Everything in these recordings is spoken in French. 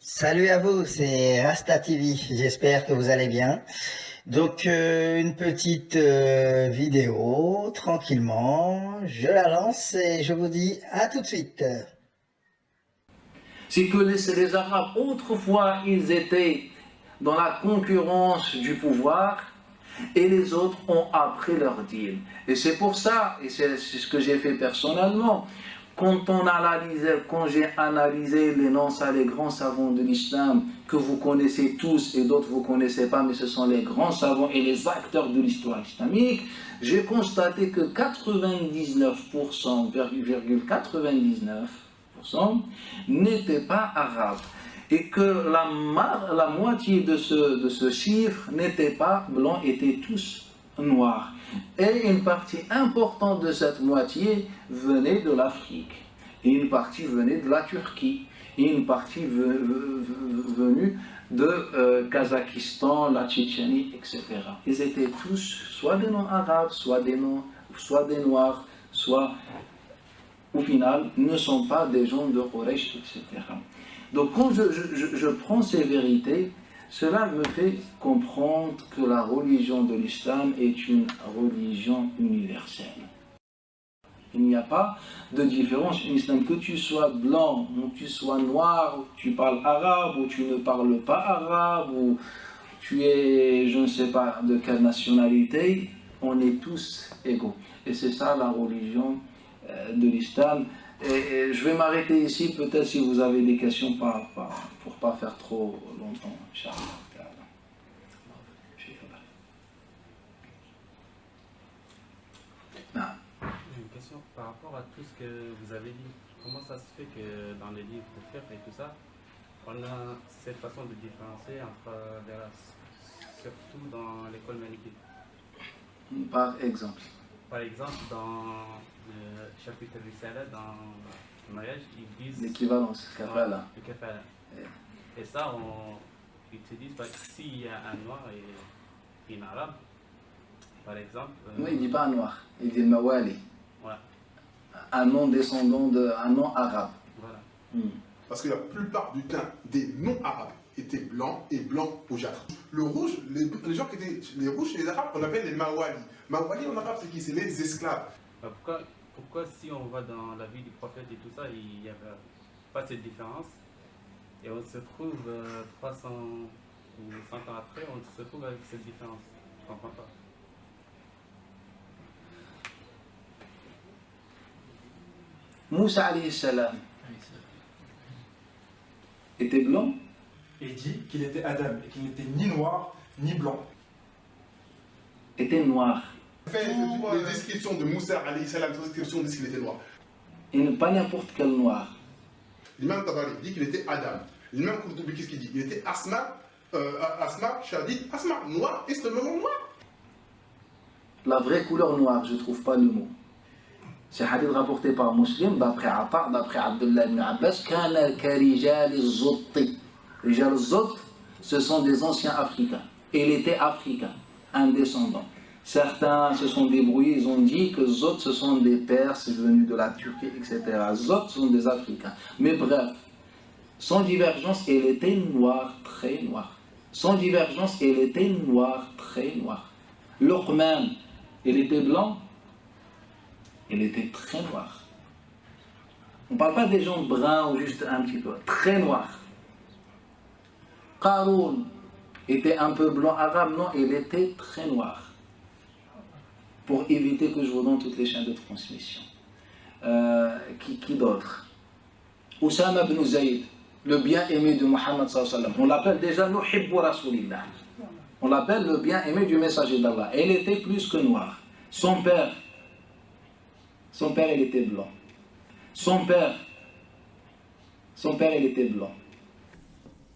Salut à vous, c'est Rasta TV. J'espère que vous allez bien. Donc une petite vidéo, tranquillement, je la lance et je vous dis à tout de suite. C'est que les Arabes, autrefois, ils étaient dans la concurrence du pouvoir et les autres ont appris leur dîme. Et c'est pour ça, et c'est ce que j'ai fait personnellement, quand j'ai analysé les grands savants de l'islam que vous connaissez tous et d'autres vous ne connaissez pas, mais ce sont les grands savants et les acteurs de l'histoire islamique, j'ai constaté que 99,99% n'étaient pas arabes et que la moitié de ce chiffre n'était pas blanc, étaient tous noirs. Et une partie importante de cette moitié venait de l'Afrique, et une partie venait de la Turquie, et une partie venue de Kazakhstan, la Tchétchénie, etc. Ils étaient tous soit des noms arabes, soit des noirs, soit au final ne sont pas des gens de Quraysh, etc. Donc quand je prends ces vérités, cela me fait comprendre que la religion de l'islam est une religion universelle. Il n'y a pas de différence en islam, que tu sois blanc, ou tu sois noir, ou tu parles arabe, ou tu ne parles pas arabe, ou tu es, je ne sais pas de quelle nationalité, on est tous égaux. Et c'est ça la religion de l'islam. Et je vais m'arrêter ici, peut-être si vous avez des questions pour ne pas faire trop longtemps. Inch'Allah. J'ai une question par rapport à tout ce que vous avez dit. Comment ça se fait que dans les livres de fiqh et tout ça, on a cette façon de différencier entre les races, surtout dans l'école malikite? Par exemple. Par exemple, dans le chapitre Risala, dans le mariage, ils disent l'équivalence, kafala. Le kafala. Et ça, ils te disent, parce que s'il y a un noir et une arabe, par exemple. Non, il ne dit pas un noir, il dit mawali. Ouais. Un nom descendant d'un nom arabe. Voilà. Parce que la plupart du temps, des noms arabes étaient blancs et blancs rougeâtres. Le rouge, les gens qui étaient les rouges chez les arabes, on appelle les mawali. Mawali en arabe, c'est qui? C'est les esclaves. Pourquoi si on va dans la vie du prophète et tout ça, il n'y avait pas cette différence? Et on se trouve 300 ou 100 ans après, on se trouve avec cette différence. Je ne comprends pas. Moussa alayhi salam était blanc. Et dit qu'il était Adam et qu'il n'était ni noir ni blanc. Était noir. Les descriptions de Moussa alayhi salam, les descriptions disent qu'il était noir. Et pas n'importe quel noir. L'imam Tabari dit qu'il était Adam. L'imam Kourtoubi, qu'est-ce qu'il dit? Il était Asma, Shadid, Asma, noir, extrêmement noir. La vraie couleur noire, je ne trouve pas le mot. C'est un hadith rapporté par Muslim, d'après Atta, d'après Abdullah ibn Abbas, Kana karijal al-Zotti. Rijal al-Zott, ce sont des anciens Africains. Et il était africain, un descendant. Certains se sont débrouillés, ils ont dit que Zott, ce sont des Perses venus de la Turquie, etc. Zott, ce sont des Africains. Mais bref, sans divergence, il était noir, très noir. Sans divergence, il était noir, très noir. Luqman, il était blanc, il était très noir. On ne parle pas des gens bruns ou juste un petit peu, très noir. Qaroun était un peu blanc arabe, non, il était très noir. Pour éviter que je vous donne toutes les chaînes de transmission. Qui d'autre? Oussama ibn Zayd, le bien-aimé de Muhammad sallallahu alayhi wa sallam. On l'appelle déjà Nuhibbu Rasulillah. On l'appelle le bien-aimé du messager d'Allah. Il était plus que noir. Son père, il était blanc. Son père, il était blanc.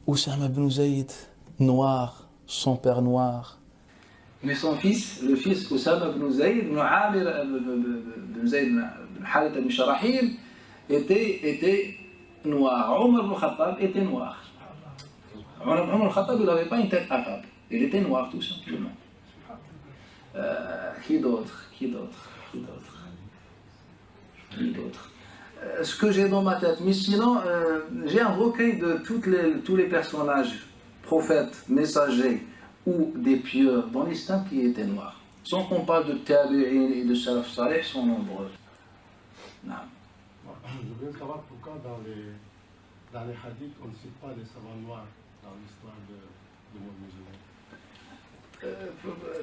Oussama ibn Zayd, noir. Son père noir. Mais son fils, le fils Oussama ibn Zayd, ibn Amir ibn Zayd ibn Harith ibn Sharahil, était noir. Omar ibn Khattab était noir. Omar ibn Khattab, il n'avait pas une tête arabe. Il était noir, tout simplement. Qui d'autre? ce que j'ai dans ma tête. Mais sinon, j'ai un recueil de tous les personnages, prophètes, messagers ou des pieux dans l'islam qui étaient noirs. Sans qu'on parle de tabi'in et de salaf salih, sont nombreux. Non. Je veux savoir pourquoi dans les hadiths, on ne cite pas les savants noirs dans l'histoire du monde musulman.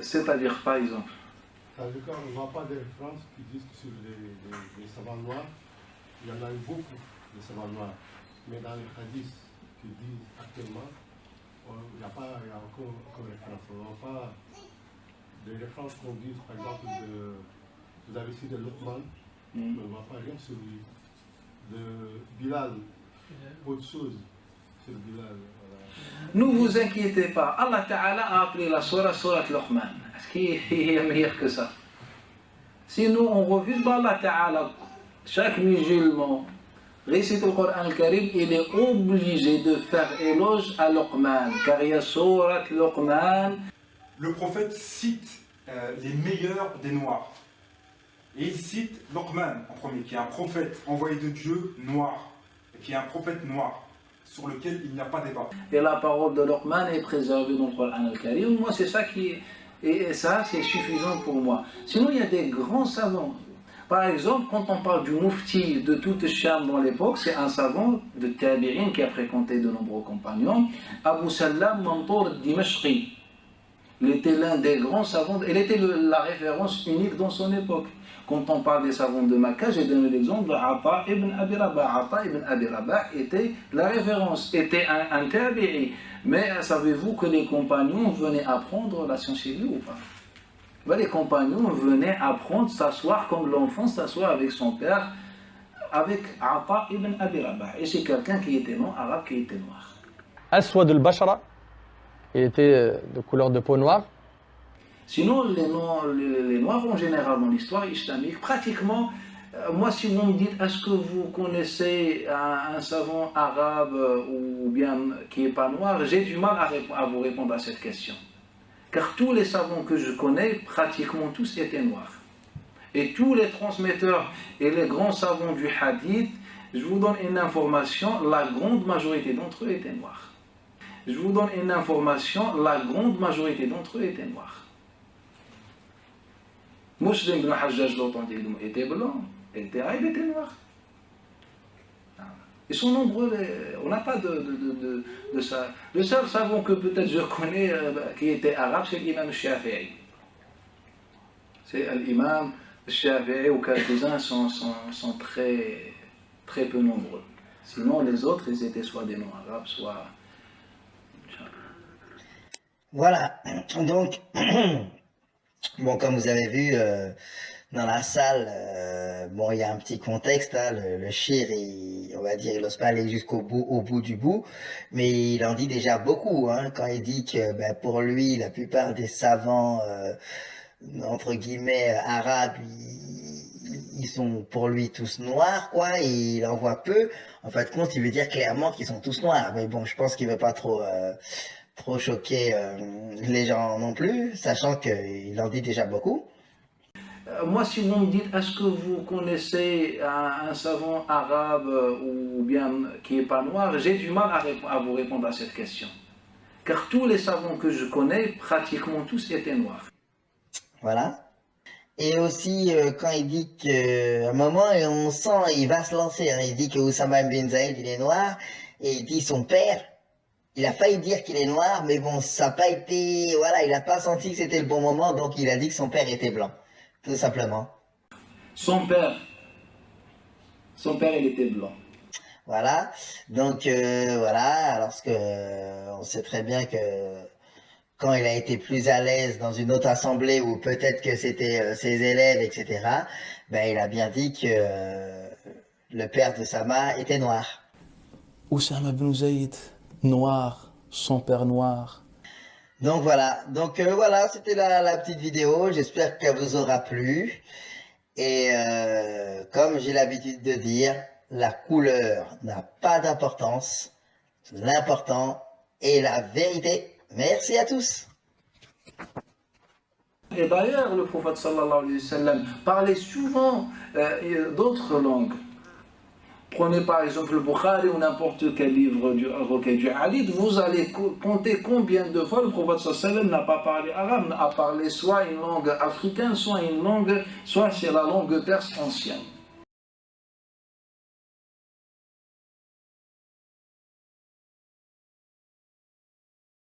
C'est-à-dire, par exemple. C'est-à-dire qu'on ne voit pas des références qui disent que sur les savants noirs, il y en a eu beaucoup de savants noirs. Mais dans les hadiths qui disent actuellement, il n'y a aucune référence. On ne voit pas des références qu'on dise, par exemple, vous avez cité Luqman, on ne voit pas rien sur lui. De Bilal, autre chose sur Bilal. Voilà. Ne vous inquiétez pas, Allah Ta'ala a appelé la surah Luqman. Est-ce qu'il est meilleur que ça? Sinon, on refuse Allah Ta'ala. Chaque musulman récite le Coran al-Karim, il est obligé de faire éloge à Luqman, car il y a surah Luqman. Le prophète cite les meilleurs des Noirs. Et il cite Luqman en premier, qui est un prophète envoyé de Dieu noir, qui est un prophète noir, sur lequel il n'y a pas débat. Et la parole de Luqman est préservée dans le Coran al-Karim. Moi, c'est ça qui est... Et ça, c'est suffisant pour moi. Sinon, il y a des grands savants. Par exemple, quand on parle du mufti de toute Cham dans l'époque, c'est un savant de Tabi'in qui a fréquenté de nombreux compagnons, Abu Sallam Mantour Dimashqi. Il était l'un des grands savants, il était la référence unique dans son époque. Quand on parle des savants de Makkah, j'ai donné l'exemple de Ata ibn Abi Rabah. Ata ibn Abi Rabah était la référence, était un tabi'i. Mais savez-vous que les compagnons venaient apprendre la science chez lui ou pas? Les compagnons venaient apprendre, s'asseoir comme l'enfant s'assoit avec son père, avec Ata ibn Abi Rabah. Et c'est quelqu'un qui était non arabe, qui était noir. Aswad al-Bashara, il était de couleur de peau noire. Sinon, les Noirs en général dans l'histoire islamique, pratiquement, moi si vous me dites, est-ce que vous connaissez un savant arabe ou bien qui n'est pas noir, j'ai du mal à vous répondre à cette question. Car tous les savants que je connais, pratiquement tous étaient noirs. Et tous les transmetteurs et les grands savants du hadith, je vous donne une information, la grande majorité d'entre eux étaient noirs. Je vous donne une information, la grande majorité d'entre eux étaient noirs. Muslim ibn Hajjaj, l'authentique, était blanc, il était noir. Ils sont nombreux, on n'a pas de ça. Le seul savant que peut-être je connais qui était arabe, c'est l'imam Shafi'i. C'est l'imam Shafi'i, ou quelques-uns sont très, très peu nombreux. Sinon, les autres, ils étaient soit des non-arabes, soit... Voilà, donc, bon, comme vous avez vu, dans la salle, bon, il y a un petit contexte, hein, le shir, on va dire, il n'ose pas aller jusqu'au bout, au bout du bout, mais il en dit déjà beaucoup, hein, quand il dit que, ben, pour lui, la plupart des savants, entre guillemets, arabes, ils sont pour lui tous noirs, quoi, et il en voit peu. En fait, compte, il veut dire clairement qu'ils sont tous noirs, mais bon, je pense qu'il veut pas trop choquer les gens non plus, sachant qu'il en dit déjà beaucoup. Moi, si vous me dites, est-ce que vous connaissez un savant arabe ou bien qui n'est pas noir, j'ai du mal à vous répondre à cette question. Car tous les savants que je connais, pratiquement tous étaient noirs. Voilà. Et aussi, quand il dit qu'à un moment, on sent, il va se lancer, hein, il dit que Oussama bin Zaïd, il est noir, et il dit son père, il a failli dire qu'il est noir, mais bon, ça n'a pas été, voilà, il n'a pas senti que c'était le bon moment, donc il a dit que son père était blanc, tout simplement. Son père, il était blanc. Voilà, donc voilà, alors on sait très bien que quand il a été plus à l'aise dans une autre assemblée, ou peut-être que c'était ses élèves, etc., ben il a bien dit que le père de Sama était noir. Oussama bin Zaïd, noir, son père noir. Donc voilà, voilà, c'était la petite vidéo, j'espère qu'elle vous aura plu. Et comme j'ai l'habitude de dire, la couleur n'a pas d'importance, l'important est la vérité. Merci à tous. Et d'ailleurs, le prophète sallallahu alayhi wa sallam parlait souvent d'autres langues. Prenez par exemple le Bukhari ou n'importe quel livre du recueil du Hadith, vous allez compter combien de fois le prophète sallam n'a pas parlé arabe, a parlé soit une langue africaine, soit une langue, soit c'est la langue perse ancienne.